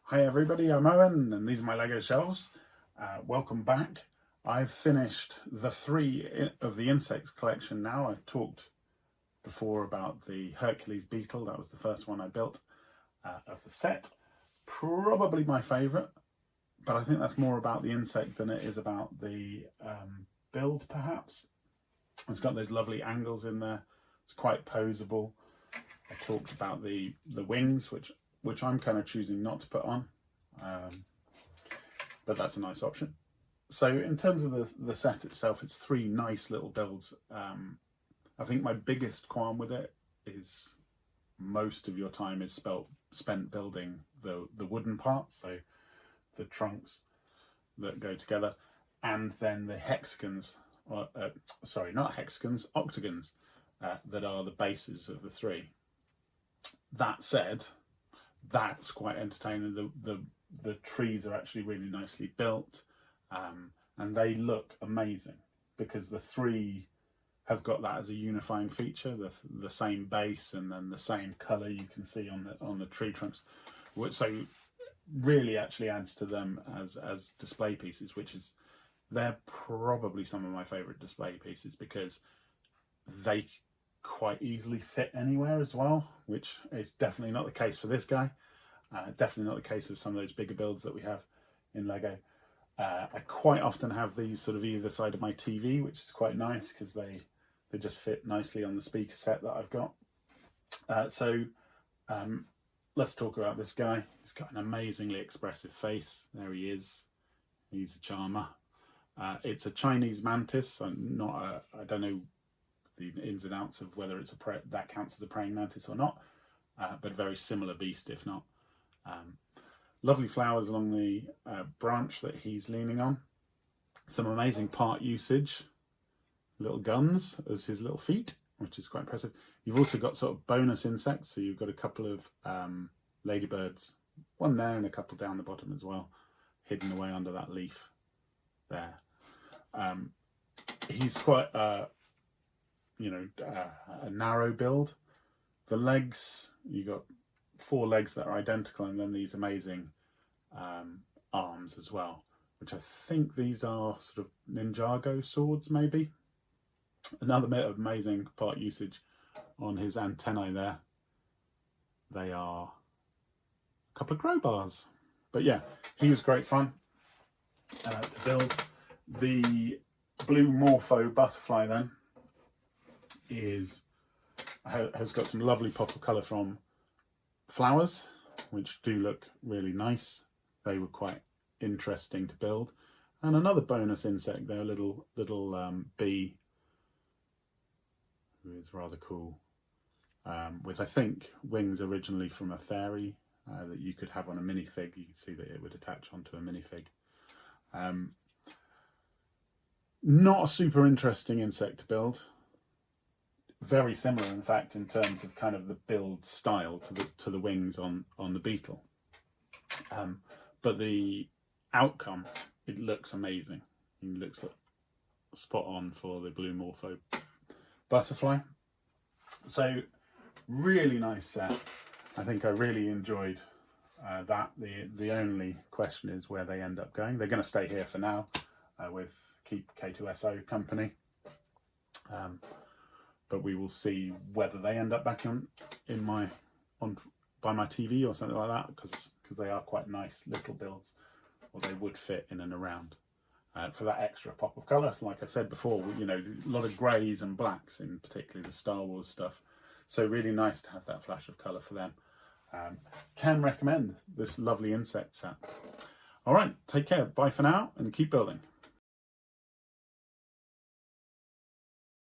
Hi everybody, I'm Owen and these are my Lego shelves. Welcome back. I've finished the 3 of the insects collection now. I talked before about the Hercules beetle. That was the first one I built of the set. Probably my favourite, but I think that's more about the insect than it is about the build perhaps. It's got those lovely angles in there. It's quite poseable. I talked about the wings, which I'm kind of choosing not to put on, but that's a nice option. So in terms of the set itself, it's 3 nice little builds. I think my biggest qualm with it is most of your time is spent building the wooden parts, so the trunks that go together, and then the hexagons, or sorry, not hexagons, octagons, that are the bases of the 3. That said, that's quite entertaining. The trees are actually really nicely built, and they look amazing because the 3 have got that as a unifying feature, the same base and then the same colour you can see on the tree trunks. So really actually adds to them as display pieces, which is, they're probably some of my favourite display pieces because they quite easily fit anywhere as well, which is definitely not the case for this guy. Definitely not the case of some of those bigger builds that we have in Lego. I quite often have these sort of either side of my TV, which is quite nice because they just fit nicely on the speaker set that I've got. Let's talk about this guy. He's got an amazingly expressive face. There he is. He's a charmer. It's a Chinese mantis. I don't know the ins and outs of whether it's that counts as a praying mantis or not, but a very similar beast if not. Lovely flowers along the branch that he's leaning on. Some amazing part usage. Little guns as his little feet, which is quite impressive. You've also got sort of bonus insects, so you've got a couple of ladybirds, one there and a couple down the bottom as well, hidden away under that leaf there. He's quite a narrow build. The legs, you got 4 legs that are identical, and then these amazing arms as well, which I think these are sort of Ninjago swords maybe. Another bit of amazing part usage on his antennae there. They are a couple of crowbars. But yeah, he was great fun to build. The blue Morpho butterfly then has got some lovely pop of colour from flowers, which do look really nice. They were quite interesting to build. And another bonus insect there, a little bee, who is rather cool, with I think wings originally from a fairy that you could have on a minifig. You can see that it would attach onto a minifig. Not a super interesting insect to build. Very similar, in fact, in terms of kind of the build style to the wings on the beetle. But the outcome, it looks amazing. It looks like spot on for the blue Morpho butterfly. So really nice set. I think I really enjoyed that. The only question is where they end up going. They're going to stay here for now with Keep K2SO company. But we will see whether they end up back by my TV or something like that, because they are quite nice little builds, or they would fit in and around. For that extra pop of colour, like I said before, a lot of greys and blacks in particularly the Star Wars stuff. So really nice to have that flash of colour for them. Can recommend this lovely insect set. All right, take care, bye for now, and keep building.